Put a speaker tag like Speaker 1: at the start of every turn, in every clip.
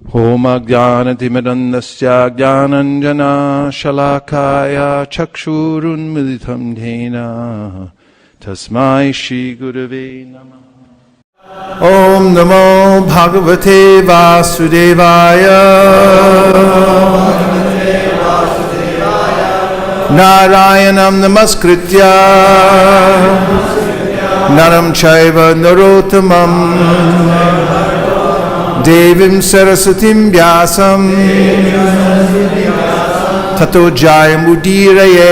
Speaker 1: Om Ajnanatimirandasya Jnananjana Shalakaya Chakshurunmilitam Dhena Tasmai Shri Gurave Namah. Om Namo Bhagavate Vasudevaya. Narayanam Namaskritya Naram Chaiva Narottamam Devim Sarasatim Vyasam Tato Jayamudiraye.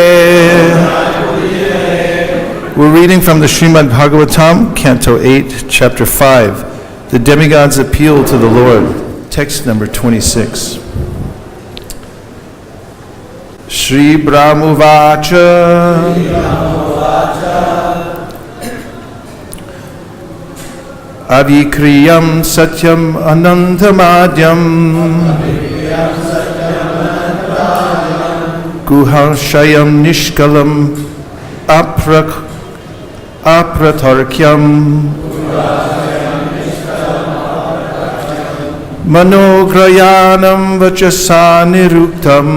Speaker 1: We're reading from the Srimad Bhagavatam, Canto 8, Chapter 5, The Demigod's Appeal to the Lord, text number 26. Shri Brahmuvacha Avikriyam Satyam Anantamadhyam Guharshayam Nishkalam Apratarkyam Manograyanam Vachasa Niruktam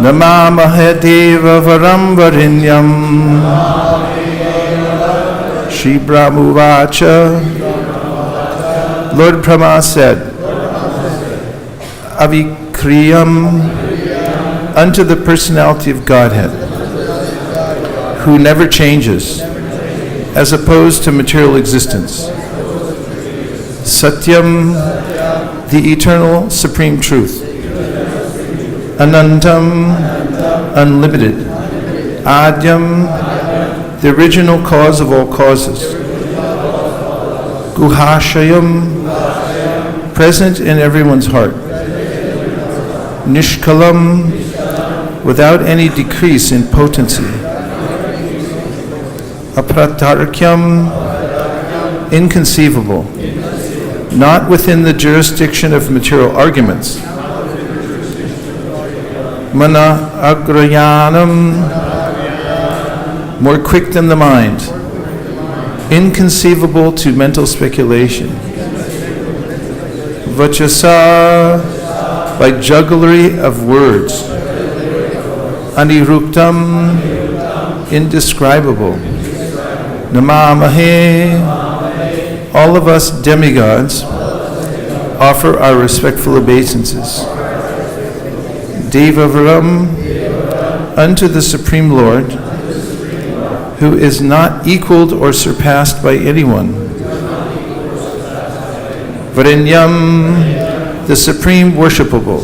Speaker 1: Namamahe Deva Varam Varinyam. Shri Brahmuvacha. Lord Brahma said, Avikriyam, unto the personality of Godhead, who never changes, as opposed to material existence. Satyam, the eternal supreme truth. Anantam, unlimited. Adyam, the original cause of all causes. Guhashayam, present in everyone's heart. Nishkalam, without any decrease in potency. Apratarkyam, inconceivable, not within the jurisdiction of material arguments. Mana agrayanam, more quick than the mind, inconceivable to mental speculation. Vachasa, by jugglery of words. Aniruptam, indescribable. Namamahe, all of us demigods offer our respectful obeisances. Devavaram, unto the Supreme Lord, who is not equaled or surpassed by anyone. Vrinyam, the Supreme Worshipable,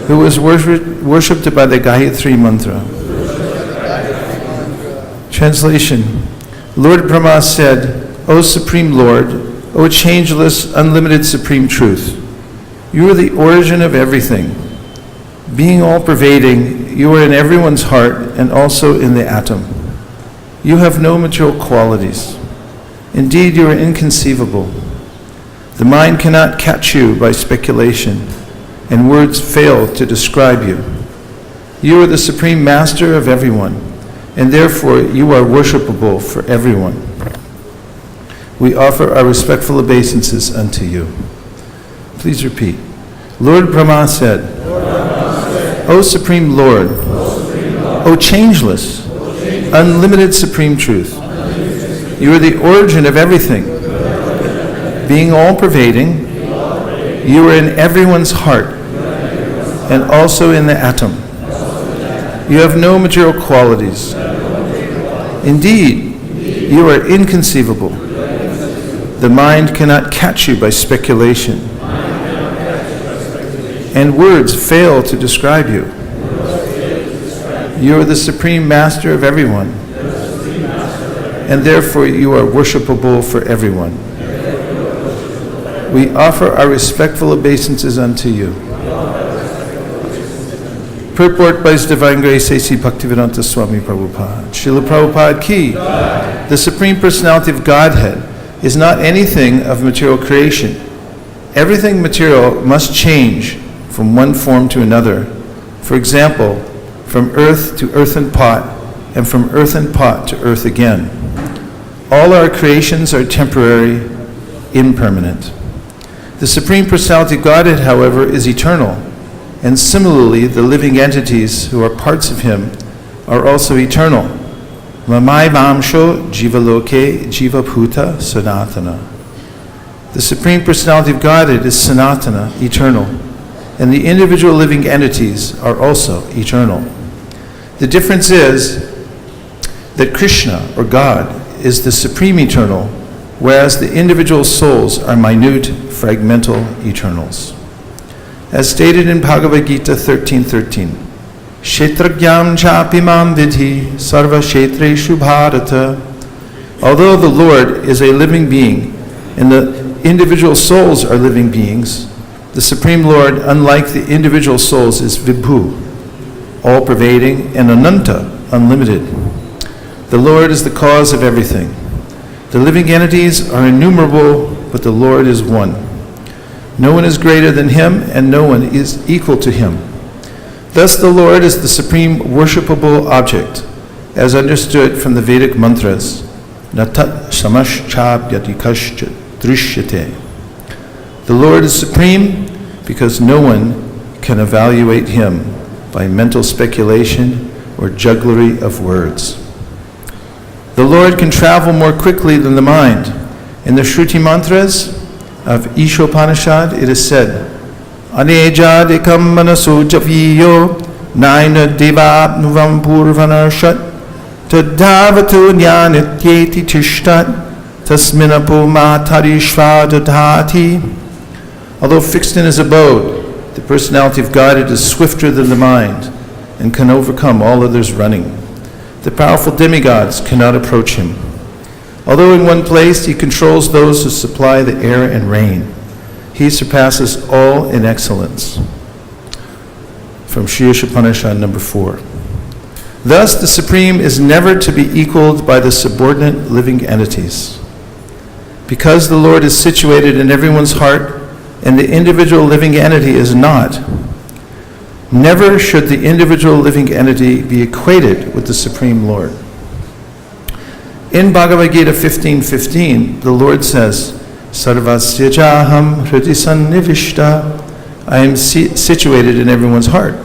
Speaker 1: who is worshipped by the Gayatri Mantra. Translation. Lord Brahma said, O Supreme Lord, O changeless, unlimited Supreme Truth, you are the origin of everything. Being all-pervading, you are in everyone's heart and also in the atom. You have no material qualities. Indeed, you are inconceivable. The mind cannot catch you by speculation, and words fail to describe you. You are the Supreme Master of everyone, and therefore you are worshipable for everyone. We offer our respectful obeisances unto you. Please repeat. Lord Brahma said, O Supreme Lord, O changeless, unlimited Supreme Truth, you are the origin of everything. Being all-pervading, you are in everyone's heart and also in the atom. You have no material qualities. Indeed, you are inconceivable. The mind cannot catch you by speculation, and words fail to describe you. You are the Supreme Master of everyone, and therefore you are worshipable for everyone. We offer our respectful obeisances unto you. Purport by His Divine Grace A.C. Bhaktivedanta Swami Prabhupada. Srila Prabhupada ki. The Supreme Personality of Godhead is not anything of material creation. Everything material must change from one form to another. For example, from earth to earthen pot, and from earthen pot to earth again. All our creations are temporary, impermanent. The Supreme Personality of Godhead, however, is eternal, and similarly, the living entities who are parts of him are also eternal. Mamai Vamsho Jivaloke Jivabhuta Sanatana. The Supreme Personality of Godhead is Sanatana, eternal, and the individual living entities are also eternal. The difference is that Krishna, or God, is the supreme eternal, whereas the individual souls are minute, fragmental eternals. As stated in Bhagavad Gita 13:13, Kshetragyam chapimam vidhi sarva kshetreshu bharata. Although the Lord is a living being and the individual souls are living beings, the Supreme Lord, unlike the individual souls, is Vibhu, all-pervading, and Ananta, unlimited. The Lord is the cause of everything. The living entities are innumerable, but the Lord is one. No one is greater than him, and no one is equal to him. Thus the Lord is the supreme worshipable object, as understood from the Vedic mantras, Natat Samaschabhyadikashcha Drishyate. The Lord is supreme because no one can evaluate him by mental speculation or jugglery of words. The Lord can travel more quickly than the mind. In the Shruti mantras of Ishopanishad, it is said, Anejadikam manaso javiyo naina devapnuvam purvanashat tadhavatu jnanityeti tishtat tasminapo matarishvadadhati. Although fixed in his abode, the personality of Godhead is swifter than the mind and can overcome all others running. The powerful demigods cannot approach him. Although in one place he controls those who supply the air and rain, he surpasses all in excellence. From Shri Upanishad number 4. Thus the Supreme is never to be equaled by the subordinate living entities. Because the Lord is situated in everyone's heart and the individual living entity is not, never should the individual living entity be equated with the Supreme Lord. In Bhagavad Gita 15:15, the Lord says, Sarvasya jaham hriti sannivishta. I am situated in everyone's heart.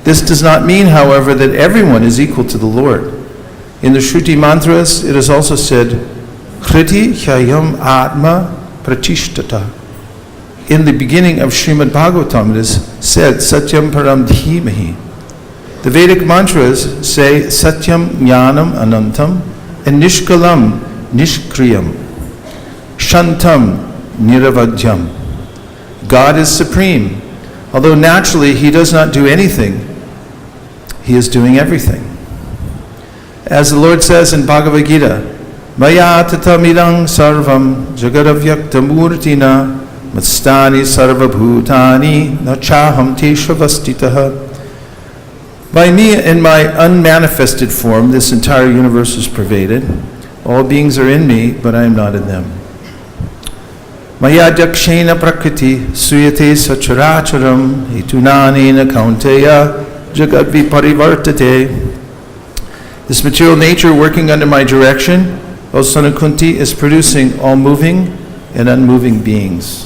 Speaker 1: This does not mean, however, that everyone is equal to the Lord. In the Shruti mantras, it is also said, Hriti hyayam atma pratishtata. In the beginning of Srimad Bhagavatam, it is said, Satyam param dhimahi. The Vedic mantras say, Satyam jnanam anantam, and Nishkalam nishkriyam, Shantam niravadyam. God is supreme. Although naturally he does not do anything, he is doing everything. As the Lord says in Bhagavad Gita, Maya tatamidang sarvam jagadavyaktamurtina Mastani sarvabhutani nachaham teshavastitaha. By me, in my unmanifested form, this entire universe is pervaded. All beings are in me, but I am not in them. Maya dakshena prakriti suyate sacharacharam hitunanena kaunteya jagadvi parivartate. This material nature working under my direction, O son of Kunti, is producing all moving and unmoving beings.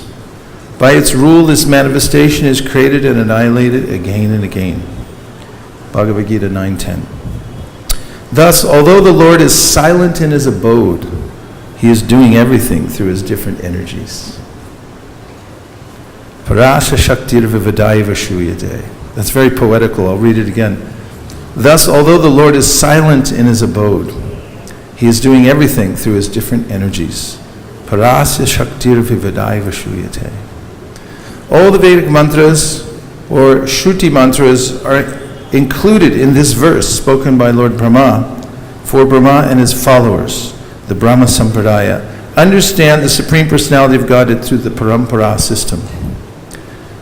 Speaker 1: By its rule, this manifestation is created and annihilated again and again. Bhagavad Gita 9:10. Thus, although the Lord is silent in his abode, he is doing everything through his different energies. Parasha Shaktir Vivadaiva Shuyate. That's very poetical. I'll read it again. Thus, although the Lord is silent in his abode, he is doing everything through his different energies. Parasya Shaktir Vivadaiva Shuyate. All the Vedic mantras or Shruti mantras are included in this verse spoken by Lord Brahma for Brahma and his followers, the Brahma Sampradaya. Understand the Supreme Personality of Godhead through the Parampara system.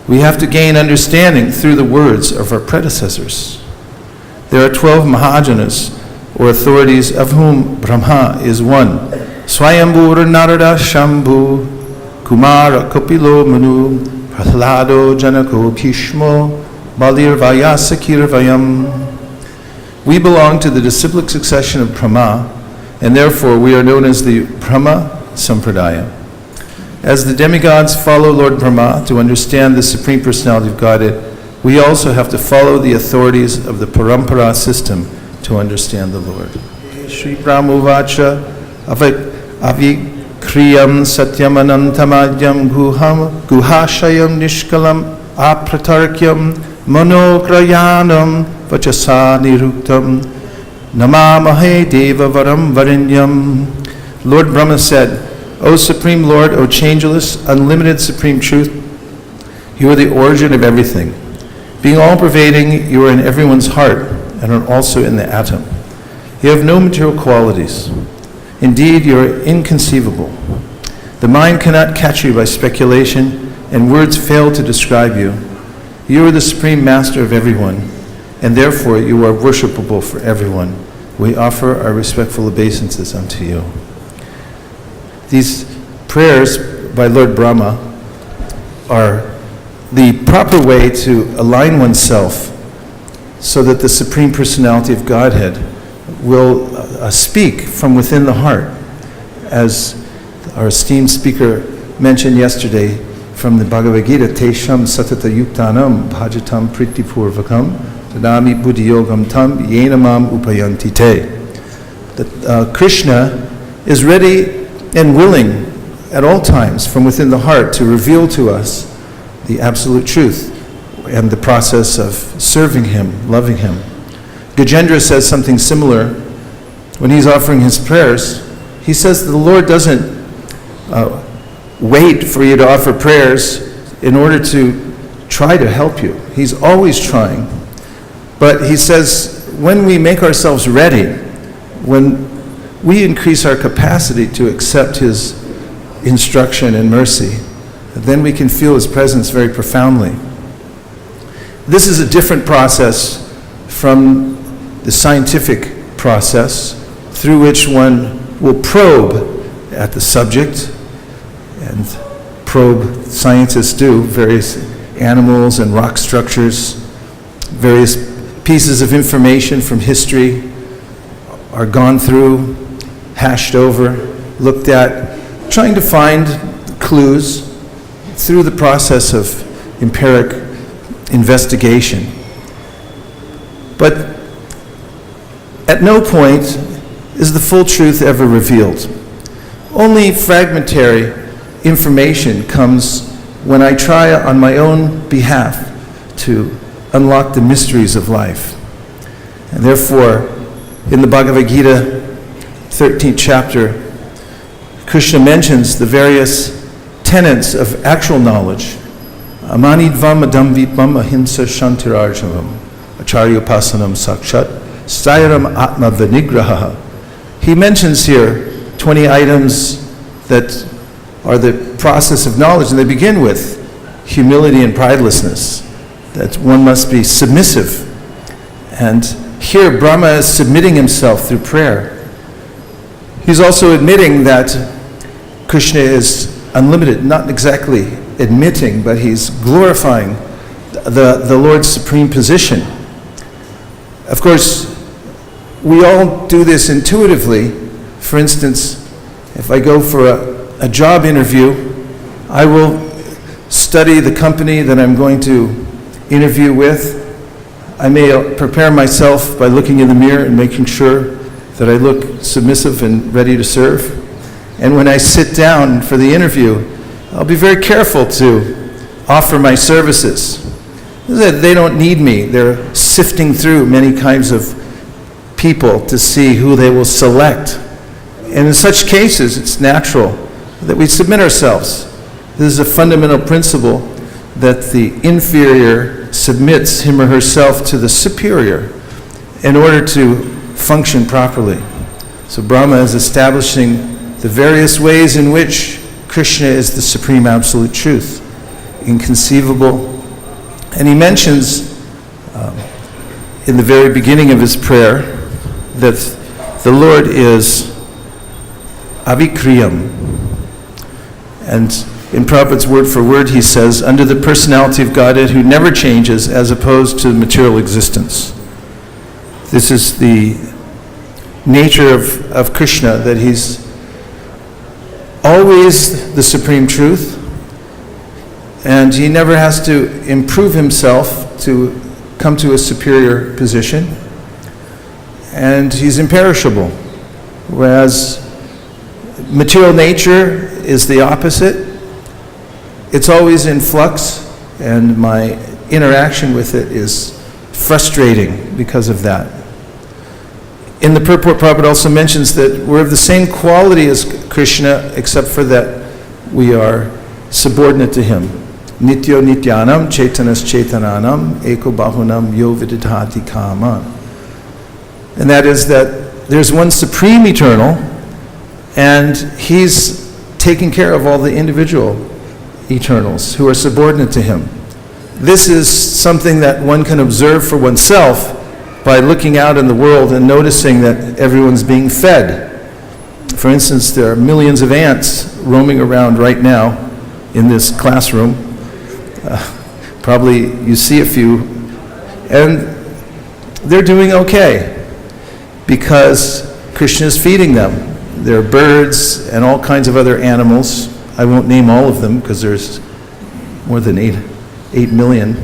Speaker 1: We have to gain understanding through the words of our predecessors. There are 12 Mahajanas, or authorities, of whom Brahma is one. Swayambhur Narada Shambhu Kumara Kapilo Manu Prahlado Janako Bhishmo Balir Vayasakir Vayam. We belong to the disciplic succession of Brahma, and therefore we are known as the Brahma Sampradaya. As the demigods follow Lord Brahma to understand the Supreme Personality of Godhead, we also have to follow the authorities of the Parampara system to understand the Lord. Shri Brahmovacha avikriyam satyam anantamadyam guhashayam nishkalam apratarkyam monokrayanam vachasa niruktam namamahe devavaram varinyam. Lord Brahma said, O Supreme Lord, O changeless, unlimited Supreme Truth, you are the origin of everything. Being all-pervading, you are in everyone's heart and are also in the atom. You have no material qualities. Indeed, you are inconceivable. The mind cannot catch you by speculation, and words fail to describe you. You are the Supreme Master of everyone, and therefore you are worshipable for everyone. We offer our respectful obeisances unto you. These prayers by Lord Brahma are the proper way to align oneself so that the Supreme Personality of Godhead will speak from within the heart. As our esteemed speaker mentioned yesterday from the Bhagavad Gita, Tesham satata yuktanam bhajatam pritipurvakam tadami buddhiyogam tam yenamam upayanti te. That Krishna is ready and willing at all times from within the heart to reveal to us the absolute truth and the process of serving him, loving him. Gajendra says something similar when he's offering his prayers. He says that the Lord doesn't wait for you to offer prayers in order to try to help you. He's always trying. But he says when we make ourselves ready, when we increase our capacity to accept his instruction and mercy, then we can feel his presence very profoundly. This is a different process from the scientific process through which one will probe at the subject, and probe, scientists do, various animals and rock structures, various pieces of information from history are gone through, hashed over, looked at, trying to find clues through the process of empiric investigation. But at no point is the full truth ever revealed. Only fragmentary information comes when I try on my own behalf to unlock the mysteries of life. And therefore, in the Bhagavad Gita, 13th chapter, Krishna mentions the various tenets of actual knowledge. Amanidvam adamvitvam ahimsa shantirarjavam acharyopasanam sakshat sayaram atma vinigraha. He mentions here 20 items that are the process of knowledge, and they begin with humility and pridelessness, that one must be submissive. And here Brahma is submitting himself through prayer. He's also admitting that Krishna is unlimited, not exactly admitting, but he's glorifying the Lord's supreme position. Of course, we all do this intuitively. For instance, if I go for a job interview, I will study the company that I'm going to interview with. I may prepare myself by looking in the mirror and making sure that I look submissive and ready to serve. And when I sit down for the interview, I'll be very careful to offer my services. They don't need me. They're sifting through many kinds of people to see who they will select. And in such cases, it's natural that we submit ourselves. This is a fundamental principle that the inferior submits him or herself to the superior in order to function properly. So Brahma is establishing the various ways in which Krishna is the supreme absolute truth, inconceivable. And he mentions in the very beginning of his prayer that the Lord is avikriyam. And in Prabhupada's word for word, he says, under the personality of Godhead who never changes as opposed to material existence. This is the nature of Krishna, that he's always the supreme truth, and he never has to improve himself to come to a superior position, and he's imperishable, whereas material nature is the opposite. It's always in flux, and my interaction with it is frustrating because of that. In the purport, Prabhupada also mentions that we're of the same quality as Krishna, except for that we are subordinate to him. Nityo nityanam chaitanas chaitananam eko bahunam yo vididhati kama. And that is that there's one supreme eternal, and he's taking care of all the individual eternals who are subordinate to him. This is something that one can observe for oneself by looking out in the world and noticing that everyone's being fed. For instance, there are millions of ants roaming around right now in this classroom. Probably you see a few, and they're doing okay because Krishna is feeding them. There are birds and all kinds of other animals. I won't name all of them because there's more than 8 million.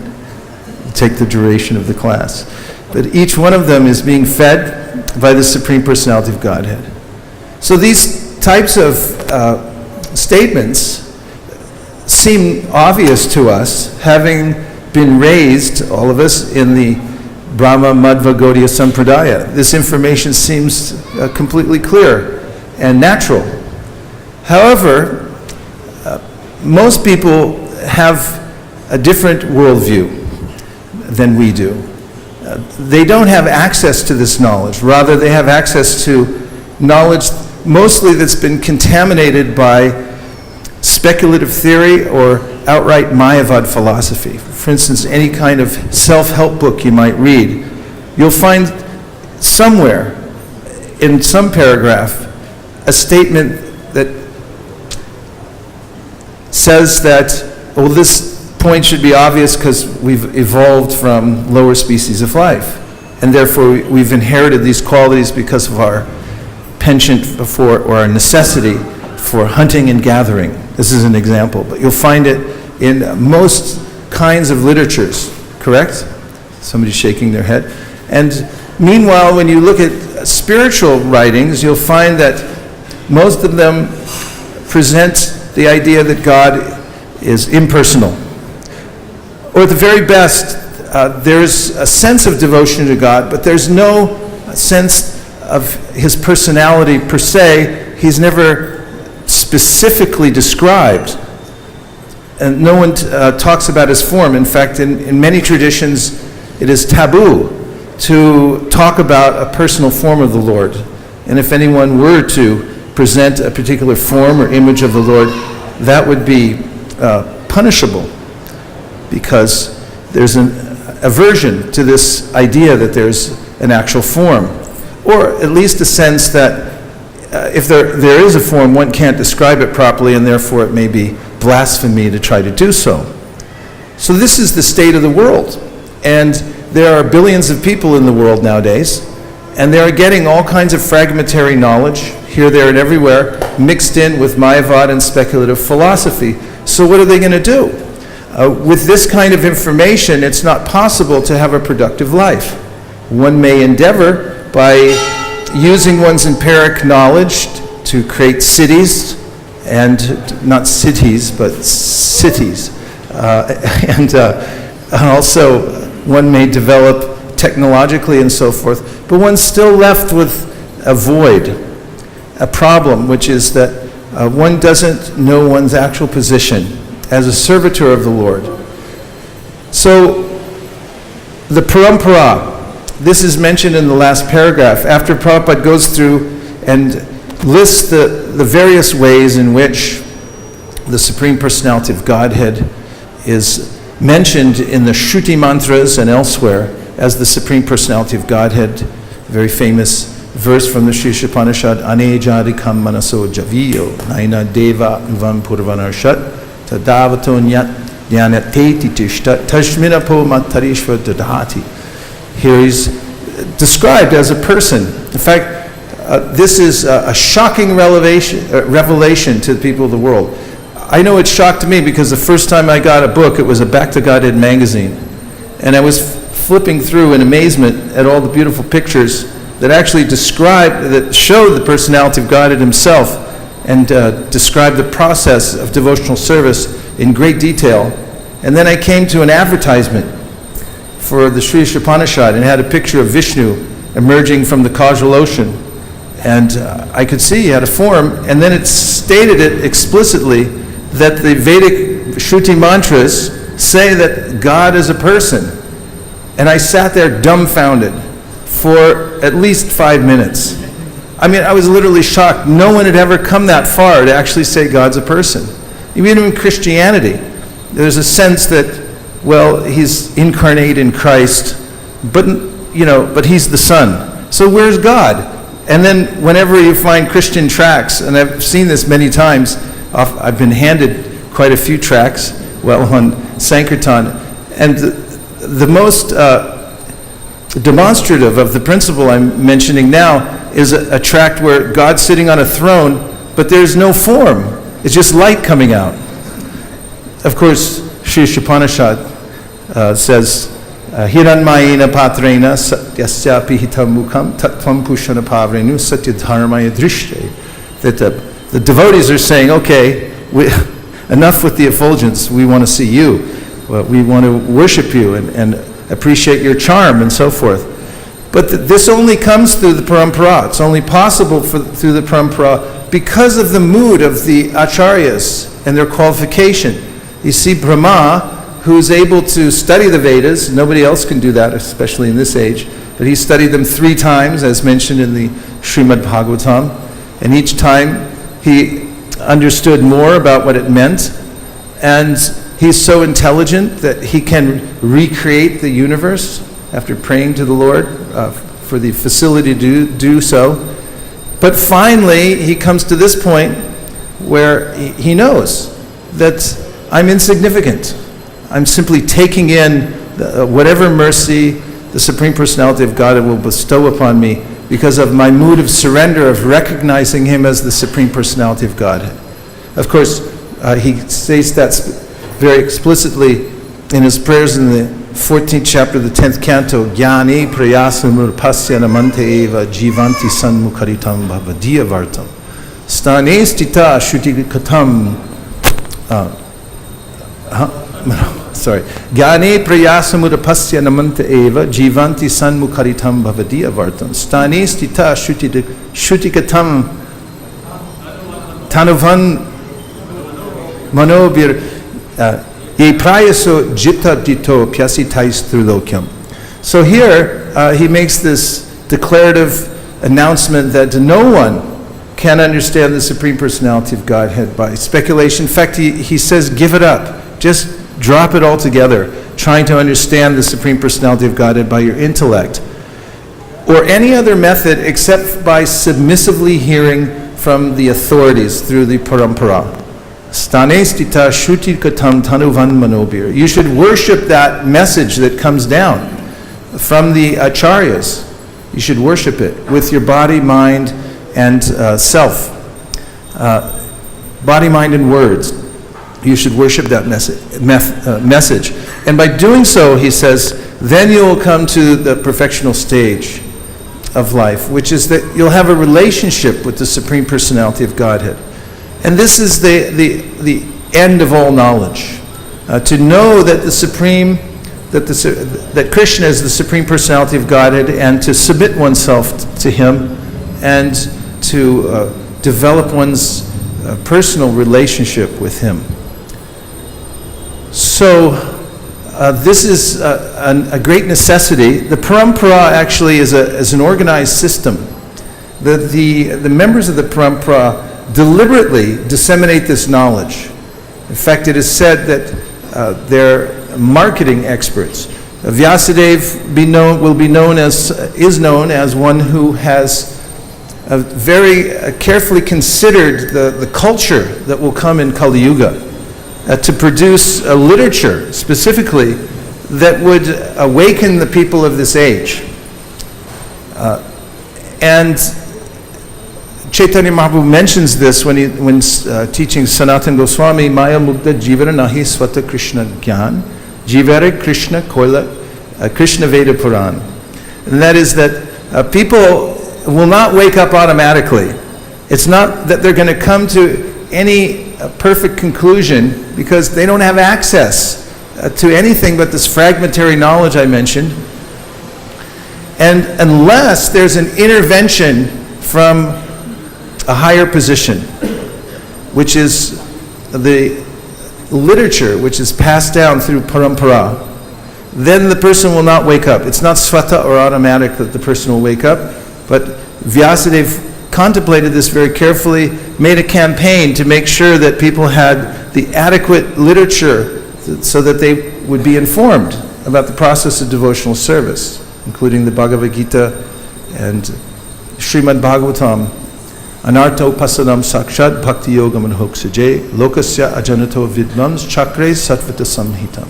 Speaker 1: Take the duration of the class. But each one of them is being fed by the Supreme Personality of Godhead. So these types of statements seem obvious to us, having been raised, all of us, in the Brahma Madhva Gaudiya Sampradaya. This information seems completely clear and natural. However, most people have a different worldview than we do. They don't have access to this knowledge. Rather, they have access to knowledge mostly that's been contaminated by speculative theory or outright Mayavad philosophy. For instance, any kind of self-help book you might read, you'll find somewhere in some paragraph a statement that says that, well, this point should be obvious because we've evolved from lower species of life, and therefore we've inherited these qualities because of our penchant for, or our necessity for hunting and gathering. This is an example, but you'll find it in most kinds of literatures, correct? Somebody's shaking their head. And meanwhile, when you look at spiritual writings, you'll find that most of them present the idea that God is impersonal. Or at the very best, there's a sense of devotion to God, but there's no sense of his personality per se. He's never specifically described. And no one talks about his form. In fact, in many traditions, it is taboo to talk about a personal form of the Lord. And if anyone were to present a particular form or image of the Lord, that would be punishable, because there's an aversion to this idea that there's an actual form, or at least a sense that if there is a form, one can't describe it properly, and therefore it may be blasphemy to try to do so. So this is the state of the world, and there are billions of people in the world nowadays, and they are getting all kinds of fragmentary knowledge here, there, and everywhere, mixed in with Mayavad and speculative philosophy. So what are they going to do? With this kind of information, it's not possible to have a productive life. One may endeavor by using one's empiric knowledge to create cities, and not cities, but cities. And also, one may develop technologically and so forth, but one's still left with a void, a problem, which is that one doesn't know one's actual position as a servitor of the Lord. So, the parampara, this is mentioned in the last paragraph. After Prabhupada goes through and lists the various ways in which the Supreme Personality of Godhead is mentioned in the Shruti mantras and elsewhere as the Supreme Personality of Godhead, a very famous verse from the Sri Upanishad, Ane jadikam manaso javiyo, naina deva uvam purvanarshat, tadavato jnanateti tishta, tashminapo matarishva dadhati. Here he's described as a person. In fact, this is a shocking revelation to the people of the world. I know it shocked me because the first time I got a book, it was a Back to Godhead magazine. And I was flipping through in amazement at all the beautiful pictures that actually that showed the personality of Godhead himself and described the process of devotional service in great detail. And then I came to an advertisement for the Sri Upanishad and had a picture of Vishnu emerging from the causal ocean. And I could see he had a form, and then it stated it explicitly that the Vedic Shruti mantras say that God is a person. And I sat there dumbfounded for at least 5 minutes. I mean, I was literally shocked. No one had ever come that far to actually say God's a person. Even in Christianity, there's a sense that, well, he's incarnate in Christ, but he's the Son. So where's God? And then whenever you find Christian tracts, and I've seen this many times, I've been handed quite a few tracts, on Sankirtan, and the most demonstrative of the principle I'm mentioning now is a tract where God's sitting on a throne, but there's no form. It's just light coming out. Of course, Sri Upanishad says, Hiranmayena patrena satyasya pihita mukham tatvam pushana pavrenu satya dharmaya drishte. That the devotees are saying, okay, enough with the effulgence, we want to see you. We want to worship you and appreciate your charm and so forth. But this only comes through the parampara. It's only possible through the parampara because of the mood of the acharyas and their qualification. You see Brahma, who's able to study the Vedas. Nobody else can do that, especially in this age. But he studied them 3 times, as mentioned in the Srimad Bhagavatam. And each time he understood more about what it meant. And he's so intelligent that he can recreate the universe after praying to the Lord for the facility to do so. But finally, he comes to this point where he knows that I'm insignificant. I'm simply taking in whatever mercy the Supreme Personality of God will bestow upon me because of my mood of surrender, of recognizing him as the Supreme Personality of Godhead. Of course, he states that very explicitly in his prayers in the 14th chapter of the 10th canto, Jnani prayasamurpasya namante eva jivanti sanmukharitam bhavadiya vartam stane stita shuti Jnani prayasamurpasya namante eva jivanti sanmukharitam bhavadiya vartam stane stita shuti katam tanuvan manobir Ye prayaso jitta dito pyasitais trilokyam. So here he makes this declarative announcement that no one can understand the Supreme Personality of Godhead by speculation. In fact, he says, give it up. Just drop it all together, trying to understand the Supreme Personality of Godhead by your intellect. Or any other method except by submissively hearing from the authorities through the parampara. Stanestita shuti katam tanuvan manobir. You should worship that message that comes down from the acharyas. You should worship it with your body, mind, and self. Body, mind, and words. You should worship that message. And by doing so, he says, then you will come to the perfectional stage of life, which is that you'll have a relationship with the Supreme Personality of Godhead. And this is the end of all knowledge. To know that that Krishna is the Supreme Personality of Godhead, and to submit oneself to him, and to develop one's personal relationship with him. So this is a great necessity. The parampara actually is an organized system. The members of the parampara deliberately disseminate this knowledge. In fact, it is said that they're marketing experts. Vyasadeva is known as one who has very carefully considered the culture that will come in Kali Yuga to produce a literature specifically that would awaken the people of this age. And Chaitanya Mahaprabhu mentions this when teaching Sanatana Goswami, Maya Mukta Jivara Nahi Swata Krishna Gyan, Jivara Krishna Koila, Krishna Veda Puran. And that is that people will not wake up automatically. It's not that they're going to come to any perfect conclusion because they don't have access to anything but this fragmentary knowledge I mentioned. And unless there's an intervention from a higher position, which is the literature which is passed down through parampara, then the person will not wake up. It's not svata or automatic that the person will wake up, but Vyasadeva contemplated this very carefully, made a campaign to make sure that people had the adequate literature so that they would be informed about the process of devotional service, including the Bhagavad Gita and Srimad Bhagavatam, Anartha Upasanam Sakshat Bhakti Yoga Manhoksaje Lokasya Ajanato Vidmams Chakre Satvata Samhitam.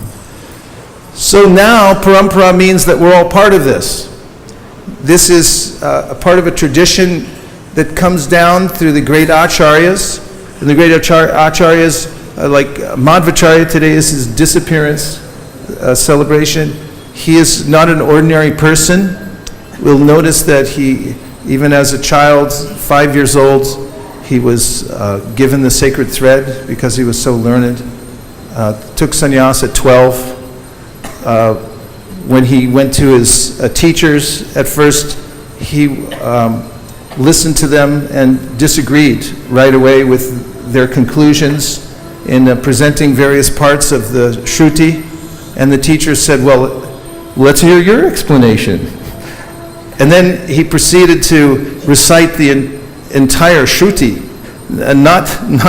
Speaker 1: So now parampara means that we're all part of this. This is a part of a tradition that comes down through the great acharyas. And the great acharyas, like Madhvacharya today is his disappearance celebration. He is not an ordinary person. We'll notice that he, even as a child, 5 years old, he was given the sacred thread because he was so learned. Took sannyas at 12. When he went to his teachers, at first he listened to them and disagreed right away with their conclusions in presenting various parts of the Shruti. And the teachers said, well, let's hear your explanation. And then he proceeded to recite the entire Shruti, and not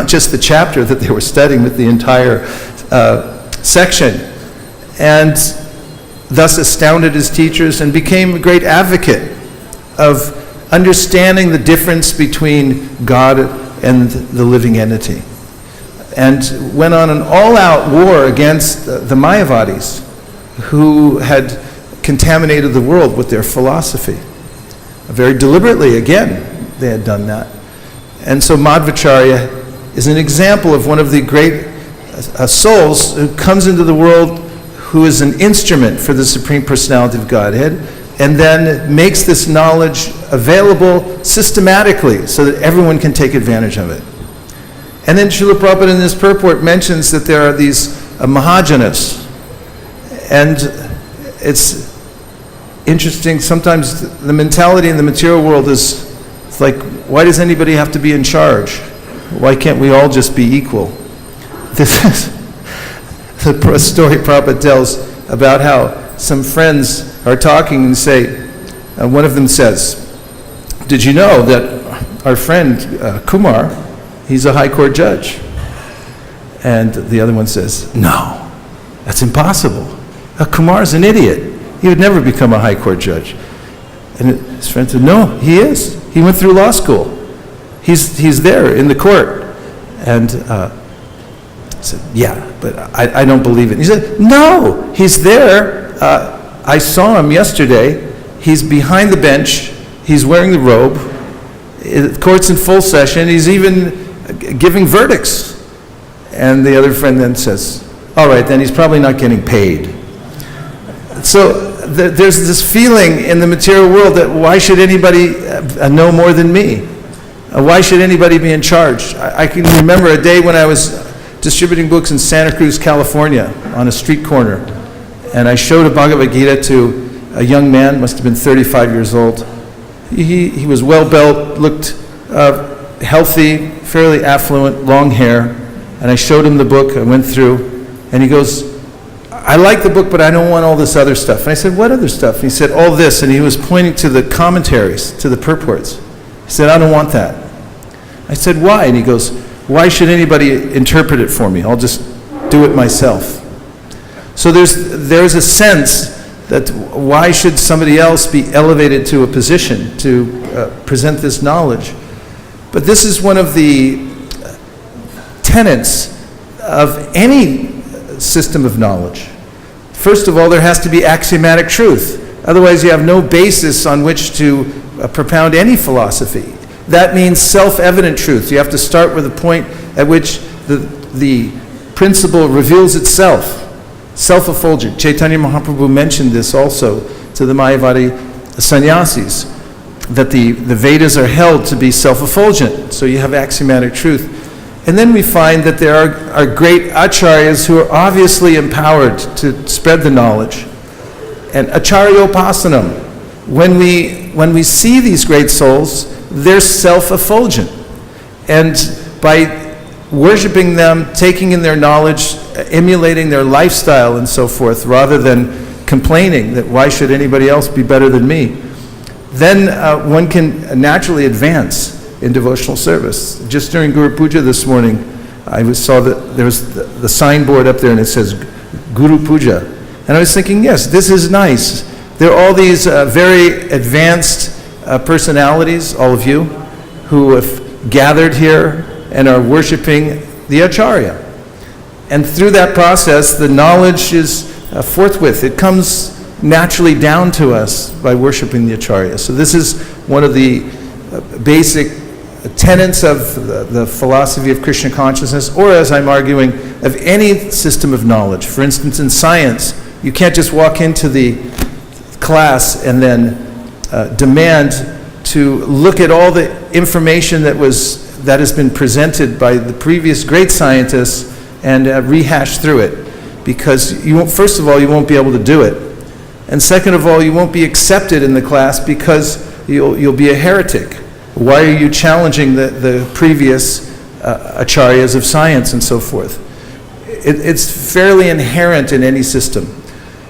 Speaker 1: just the chapter that they were studying, but the entire section. And thus astounded his teachers and became a great advocate of understanding the difference between God and the living entity. And went on an all-out war against the Mayavadis, who had contaminated the world with their philosophy. Very deliberately, again, they had done that. And so Madhvacharya is an example of one of the great souls who comes into the world, who is an instrument for the Supreme Personality of Godhead, and then makes this knowledge available systematically so that everyone can take advantage of it. And then Srila Prabhupada in this purport mentions that there are these Mahajanas. And it's interesting, sometimes the mentality in the material world is it's like, why does anybody have to be in charge? Why can't we all just be equal? This is the story Prabhupada tells about how some friends are talking and say, one of them says, did you know that our friend Kumar, he's a high court judge? And the other one says, no, that's impossible. Kumar's an idiot. He would never become a high court judge. And his friend said, no, he is. He went through law school. He's there in the court. And I said, yeah, but I don't believe it. And he said, no, he's there. I saw him yesterday. He's behind the bench. He's wearing the robe. The court's in full session. He's even giving verdicts. And the other friend then says, all right, then he's probably not getting paid. So there's this feeling in the material world that why should anybody know more than me? Why should anybody be in charge? I can remember a day when I was distributing books in Santa Cruz, California, on a street corner. And I showed a Bhagavad Gita to a young man, must have been 35 years old. He was well-built, looked healthy, fairly affluent, long hair. And I showed him the book, I went through, and he goes, I like the book, but I don't want all this other stuff. And I said, what other stuff? And he said, all this. And he was pointing to the commentaries, to the purports. He said, I don't want that. I said, why? And he goes, why should anybody interpret it for me? I'll just do it myself. So there's a sense that why should somebody else be elevated to a position to present this knowledge? But this is one of the tenets of any system of knowledge. First of all, there has to be axiomatic truth. Otherwise, you have no basis on which to propound any philosophy. That means self-evident truth. You have to start with a point at which the principle reveals itself. Self-effulgent. Chaitanya Mahaprabhu mentioned this also to the Mayavadi sannyasis, that the Vedas are held to be self-effulgent. So you have axiomatic truth. And then we find that there are great acharyas who are obviously empowered to spread the knowledge. And acharyopasanam, when we see these great souls, they're self-effulgent. And by worshiping them, taking in their knowledge, emulating their lifestyle and so forth, rather than complaining that why should anybody else be better than me, then one can naturally advance in devotional service. Just during Guru Puja this morning, I saw that there was the signboard up there and it says Guru Puja. And I was thinking, yes, this is nice. There are all these very advanced personalities, all of you, who have gathered here and are worshiping the Acharya. And through that process, the knowledge is forthwith. It comes naturally down to us by worshiping the Acharya. So this is one of the basic tenets of the philosophy of Krishna consciousness, or as I'm arguing, of any system of knowledge. For instance, in science, you can't just walk into the class and then demand to look at all the information that has been presented by the previous great scientists and rehash through it, because first of all, you won't be able to do it, and second of all, you won't be accepted in the class because you'll be a heretic. Why are you challenging the previous acharyas of science and so forth? It's fairly inherent in any system.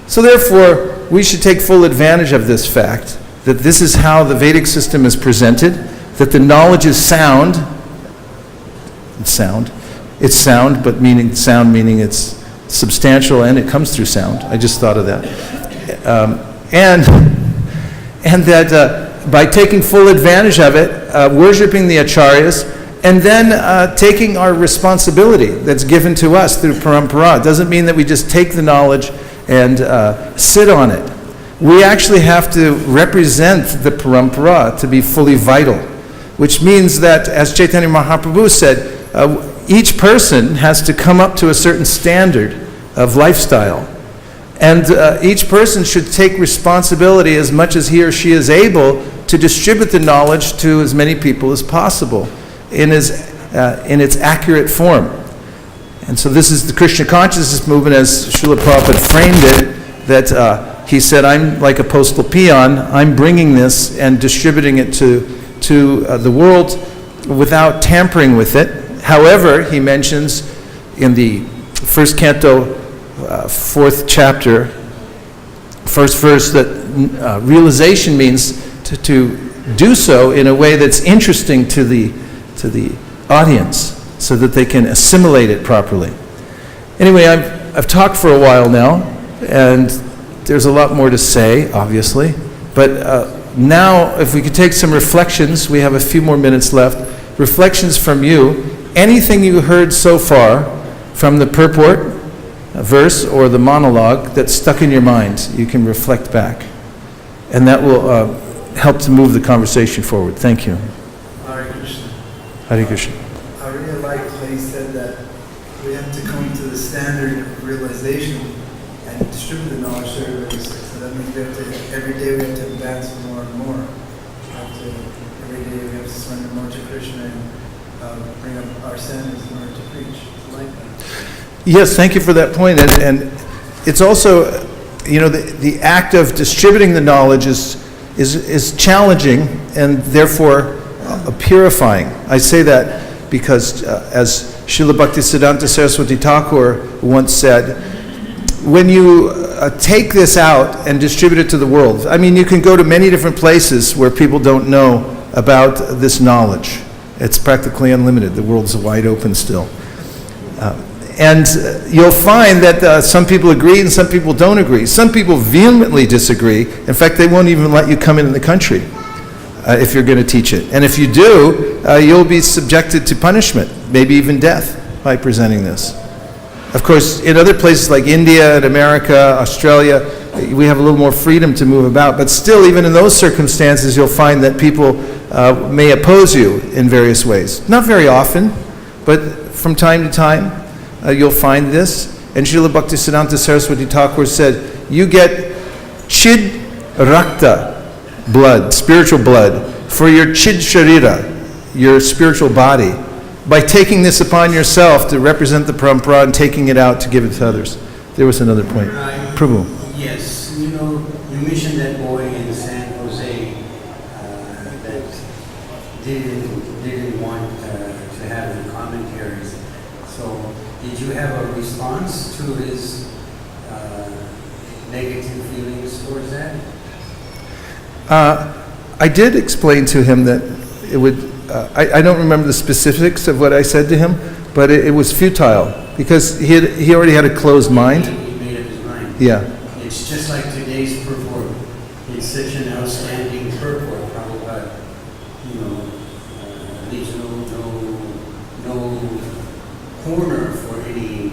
Speaker 1: So therefore, we should take full advantage of this fact, that this is how the Vedic system is presented, that the knowledge is sound. It's sound, but sound meaning it's substantial and it comes through sound. I just thought of that. And that by taking full advantage of it, worshiping the acharyas, and then taking our responsibility that's given to us through parampara. It doesn't mean that we just take the knowledge and sit on it. We actually have to represent the parampara to be fully vital, which means that, as Chaitanya Mahaprabhu said, each person has to come up to a certain standard of lifestyle. And each person should take responsibility as much as he or she is able to distribute the knowledge to as many people as possible in its accurate form. And so this is the Krishna consciousness movement, as Srila Prabhupada framed it, that he said, I'm like a postal peon, I'm bringing this and distributing it to the world without tampering with it. However, he mentions in the first canto, fourth chapter, first verse, that realization means to do so in a way that's interesting to the audience, so that they can assimilate it properly. Anyway, I've talked for a while now, and there's a lot more to say, obviously. But now, if we could take some reflections, we have a few more minutes left. Reflections from you. Anything you heard so far from the purport, verse, or the monologue that's stuck in your mind, you can reflect back. And that will help to move the conversation forward. Thank you.
Speaker 2: Hare Krishna.
Speaker 1: Hare Krishna.
Speaker 2: I really liked how you said that we have to come to the standard of realization and distribute the knowledge to everybody. So that means every day we have to advance more and more. Every day we have to surrender more to Krishna and bring up our standards in order to preach. I like that.
Speaker 1: Yes, thank you for that point. And it's also, the act of distributing the knowledge is challenging and therefore purifying. I say that because, as Srila Bhaktisiddhanta Saraswati Thakur once said, when you take this out and distribute it to the world, you can go to many different places where people don't know about this knowledge. It's practically unlimited. The world's wide open still. And you'll find that some people agree and some people don't agree. Some people vehemently disagree. In fact, they won't even let you come in the country if you're going to teach it. And if you do, you'll be subjected to punishment, maybe even death, by presenting this. Of course, in other places like India and America, Australia, we have a little more freedom to move about. But still, even in those circumstances, you'll find that people may oppose you in various ways. Not very often, but from time to time, you'll find this. And Srila Bhaktisiddhanta Saraswati Thakur said, you get chid rakta, blood, spiritual blood, for your chid sharira, your spiritual body, by taking this upon yourself to represent the parampara and taking it out to give it to others. There was another point. Prabhu.
Speaker 3: Yes, you mentioned that boy in San Jose that didn't want to have the commentaries. So, did you have a response to his negative feelings towards that?
Speaker 1: I did explain to him that it would, I don't remember the specifics of what I said to him, but it was futile because he already had a closed mind.
Speaker 3: He made up his mind.
Speaker 1: Yeah.
Speaker 3: It's just like today's purport. It's such an outstanding purport, Prabhupada. Leaves no corner for any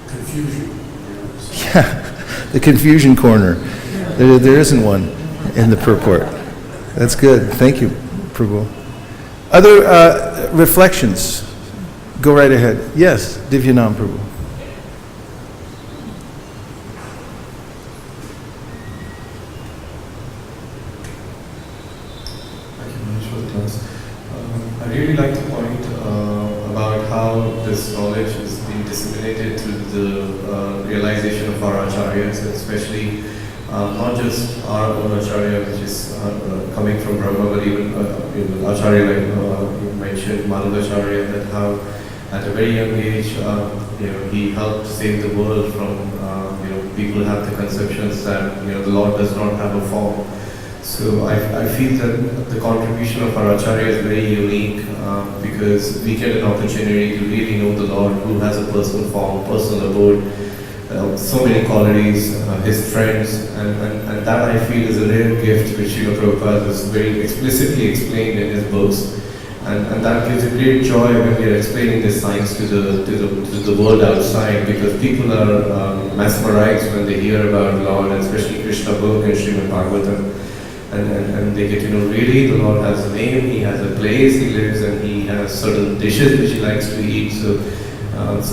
Speaker 3: confusion.
Speaker 1: Yeah, the confusion corner. There isn't one in the purport. That's good. Thank you, Prabhu. Other reflections? Go right ahead. Yes, Divyanam Prabhu.
Speaker 4: I really like to point about how this knowledge is being disseminated through the realization of our acharyas, and especially not just our own acharya, which is coming from Brahma, but even acharya like you mentioned, Madhavacharya, that how at a very young age he helped save the world from people have the conceptions that the Lord does not have a form. So I feel that the contribution of our Acharya is very unique because we get an opportunity to really know the Lord, who has a personal form, personal abode, so many qualities, his friends, and that I feel is a rare gift which Srila Prabhupada has very explicitly explained in his books. And that gives a great joy when we are explaining this science to the world outside, because people are mesmerized when they hear about the Lord, and especially Krishna book and Srimad Bhagavatam. And they get to know really the Lord has a name, he has a place he lives, and he has certain dishes which he likes to eat. So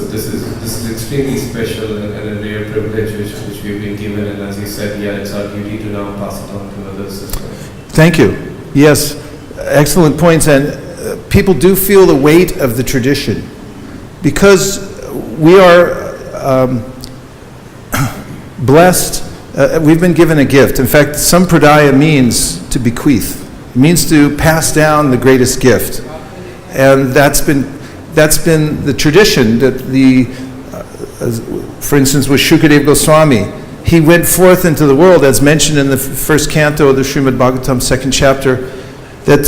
Speaker 4: this is extremely special and a rare privilege which we've been given. And as you said, it's our duty to now pass it on to others as well.
Speaker 1: Thank you. Yes, excellent points. And people do feel the weight of the tradition because we are blessed. We've been given a gift. In fact, sampradaya means to bequeath. It means to pass down the greatest gift. And that's been the tradition that for instance, with Shukadeva Goswami, he went forth into the world, as mentioned in the first canto of the Srimad Bhagavatam, second chapter, that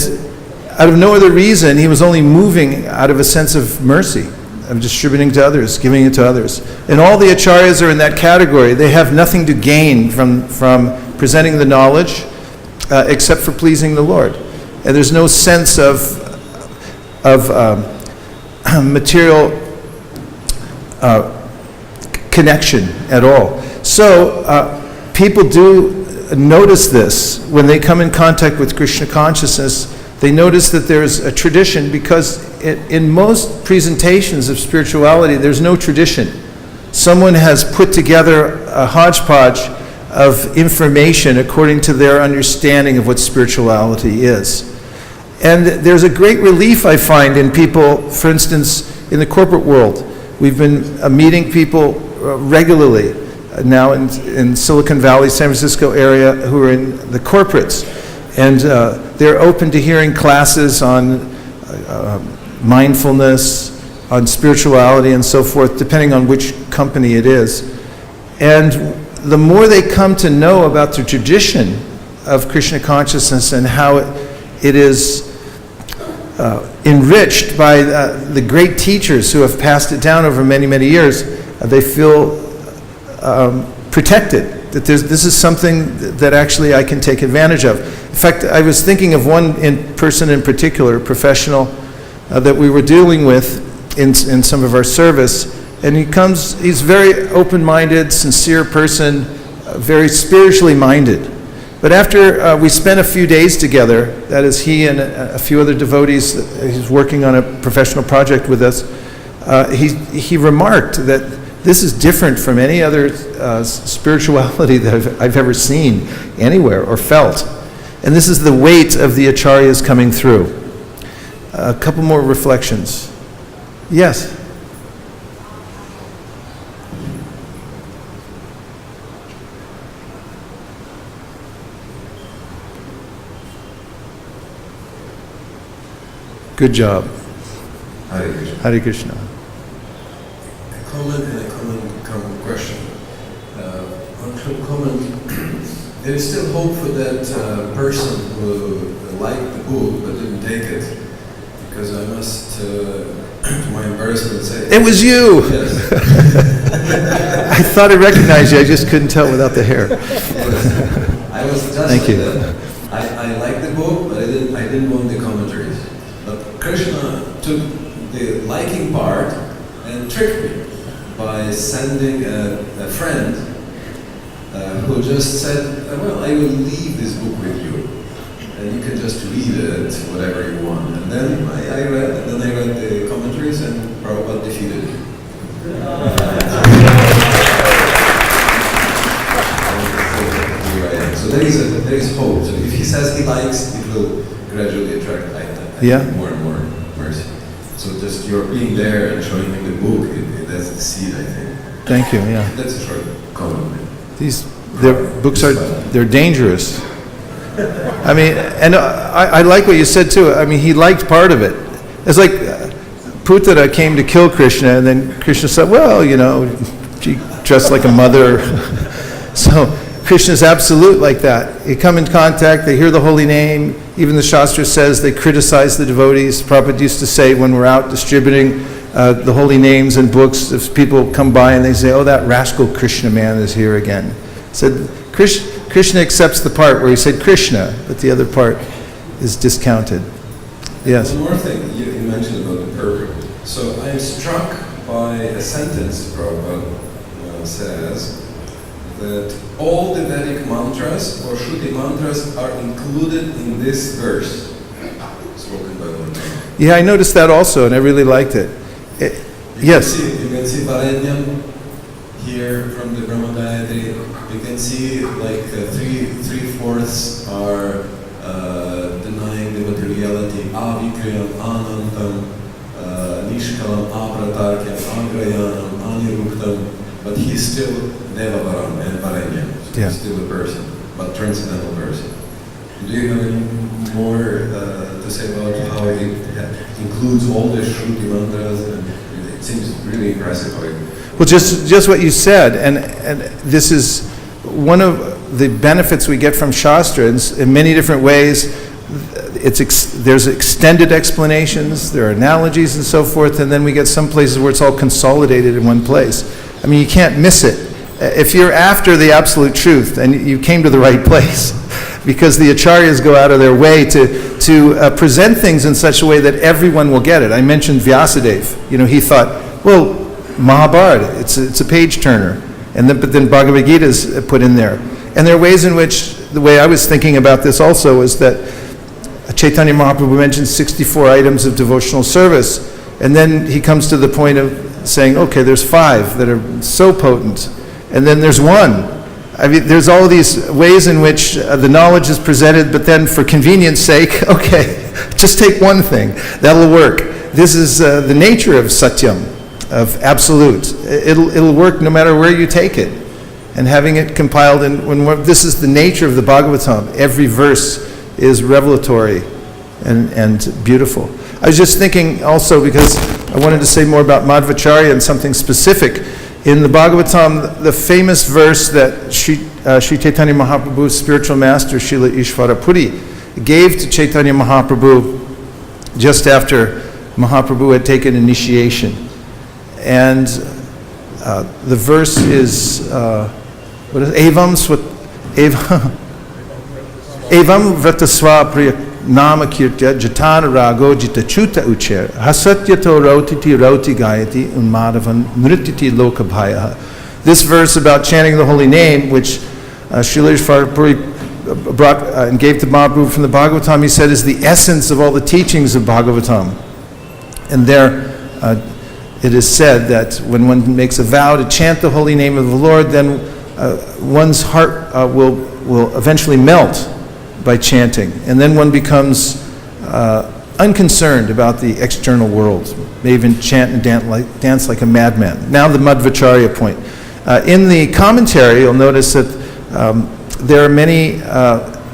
Speaker 1: out of no other reason, he was only moving out of a sense of mercy, of distributing to others, giving it to others. And all the acharyas are in that category. They have nothing to gain from presenting the knowledge except for pleasing the Lord. And there's no sense of material connection at all. So people do notice this when they come in contact with Krishna consciousness. They notice that there's a tradition, because in most presentations of spirituality, there's no tradition. Someone has put together a hodgepodge of information according to their understanding of what spirituality is. And there's a great relief I find in people, for instance, in the corporate world. We've been meeting people regularly now in Silicon Valley, San Francisco area, who are in the corporates. And they're open to hearing classes on mindfulness, on spirituality and so forth, depending on which company it is. And the more they come to know about the tradition of Krishna consciousness and how it is enriched by the great teachers who have passed it down over many, many years, they feel protected, that this is something that actually I can take advantage of. In fact, I was thinking of one person in particular, a professional, that we were dealing with in some of our service, and he's a very open-minded, sincere person, very spiritually minded. But after we spent a few days together, that is he and a few other devotees, he's working on a professional project with us, he remarked that this is different from any other spirituality that I've ever seen anywhere or felt. And this is the weight of the acharyas coming through. A couple more reflections. Yes? Good job.
Speaker 5: Hare Krishna.
Speaker 1: Hare Krishna.
Speaker 5: A comment and a comment question. On comment, there is still hope for that person who liked the book but didn't take it, because I must, to my embarrassment, say
Speaker 1: It was you!
Speaker 5: Yes.
Speaker 1: I thought I recognized you, I just couldn't tell without the hair.
Speaker 5: I was just
Speaker 1: Thank
Speaker 5: like
Speaker 1: you.
Speaker 5: that. I liked the book, but I didn't want the commentaries. But Krishna took the liking part and tricked me by sending a friend who just said, well, I will leave this book with you, and you can just read it, whatever you want. And then I read the commentaries, and Prabhupada defeated it. So there is hope. So if he says he likes, it will gradually attract more and more mercy. So just your being there and showing him the book, that's the seed, I think.
Speaker 1: Thank you, yeah.
Speaker 5: That's a short comment.
Speaker 1: Their books they're dangerous. I mean, and I like what you said too. I mean, he liked part of it. It's like Putana came to kill Krishna, and then Krishna said, well, she dressed like a mother. So Krishna's absolute like that. You come in contact, they hear the holy name. Even the Shastra says they criticize the devotees. Prabhupada used to say when we're out distributing the holy names and books, if people come by and they say, oh, that rascal Krishna man is here again. Said Krishna accepts the part where he said Krishna, but the other part is discounted. Yes?
Speaker 5: One more thing you mentioned about the purport. So I am struck by a sentence Prabhupada says, that all the Vedic mantras or Shruti mantras are included in this verse, spoken by Lord.
Speaker 1: Yeah, I noticed that also, and I really liked it. Yes?
Speaker 5: You can see Varenyam here from the Brahma Gayatri. You can see like three-fourths are denying the materiality. Avikriyam, Anantam, Nishkalam, Apratarkyam, Agrayanam, Aniruktam. But he's still Devavaram and Varenyam. So he's still a person, but transcendental person. Do you have any more to say about how it includes all the Shruti mantras? And it seems really impressive how it...
Speaker 1: Well, just what you said, and this is one of the benefits we get from Shastra in many different ways. There's extended explanations, there are analogies and so forth, and then we get some places where it's all consolidated in one place. I mean, you can't miss it. If you're after the absolute truth, and you came to the right place, because the acharyas go out of their way to present things in such a way that everyone will get it. I mentioned Vyasadeva. He thought, well, Mahabharata, it's a page turner, but then Bhagavad Gita is put in there. And there are ways in which, the way I was thinking about this also is that Chaitanya Mahaprabhu mentions 64 items of devotional service, and then he comes to the point of saying, okay, there's 5 that are so potent, and then there's 1. I mean, there's all these ways in which the knowledge is presented, but then for convenience sake, okay, just take one thing. That'll work. This is the nature of Satyam, of absolute. It'll work no matter where you take it. And having it compiled this is the nature of the Bhagavatam. Every verse is revelatory and beautiful. I was just thinking also, because I wanted to say more about Madhvacharya and something specific. In the Bhagavatam, the famous verse that Sri Chaitanya Mahaprabhu's spiritual master, Srila Ishvarapuri, gave to Chaitanya Mahaprabhu just after Mahaprabhu had taken initiation. And the verse is, what is it? Evam vratasva priya nama kirtya jatana rago jita chuta ucher hasatyato roti gayati unmadavan nrititi lokabhaya. This verse about chanting the holy name, which Srila Puri brought and gave to Mahaprabhu from the Bhagavatam, he said, is the essence of all the teachings of Bhagavatam. And there it is said that when one makes a vow to chant the holy name of the Lord, then one's heart will eventually melt by chanting. And then one becomes unconcerned about the external world. May even chant and dance like a madman. Now the Madhvacharya point. In the commentary, you'll notice that there are many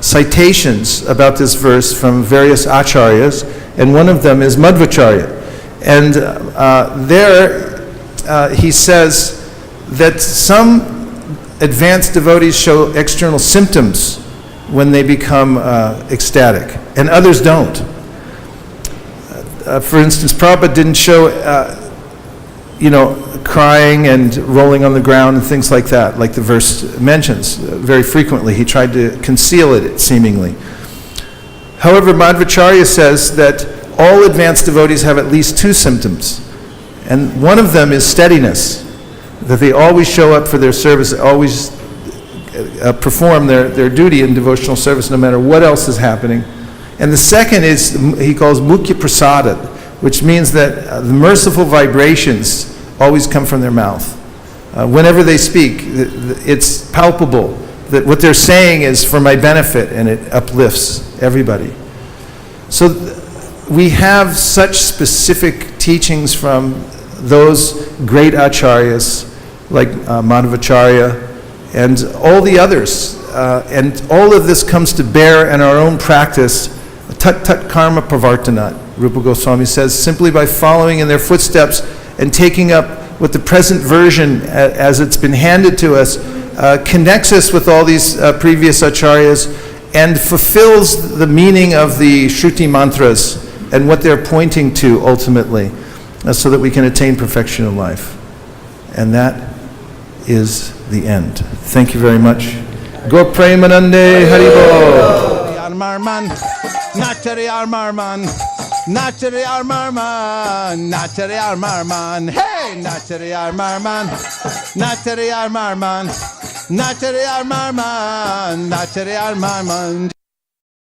Speaker 1: citations about this verse from various acharyas, and one of them is Madhvacharya. And there he says that some advanced devotees show external symptoms when they become ecstatic, and others don't. For instance, Prabhupada didn't show, crying and rolling on the ground and things like that, like the verse mentions very frequently. He tried to conceal it, seemingly. However, Madhvacharya says that all advanced devotees have at least two symptoms, and one of them is steadiness, that they always show up for their service, always perform their duty in devotional service no matter what else is happening. And the second is, he calls Mukhya Prasada, which means that the merciful vibrations always come from their mouth. Whenever they speak, it's palpable that what they're saying is for my benefit, and it uplifts everybody. So we have such specific teachings from those great acharyas like Madhvacharya and all the others. And all of this comes to bear in our own practice. Tat tat karma pravartanat, Rupa Goswami says, simply by following in their footsteps and taking up what the present version, as it's been handed to us, connects us with all these previous acharyas and fulfills the meaning of the Shruti mantras and what they're pointing to ultimately, so that we can attain perfection in life. And that is the end. Thank you very much. Go Premanande Haribo.
Speaker 6: Marman, Natari Marman, Natari Marman, Natari Marman, hey, Natari Marman, Natari Marman, Natari Marman, Natari Marman.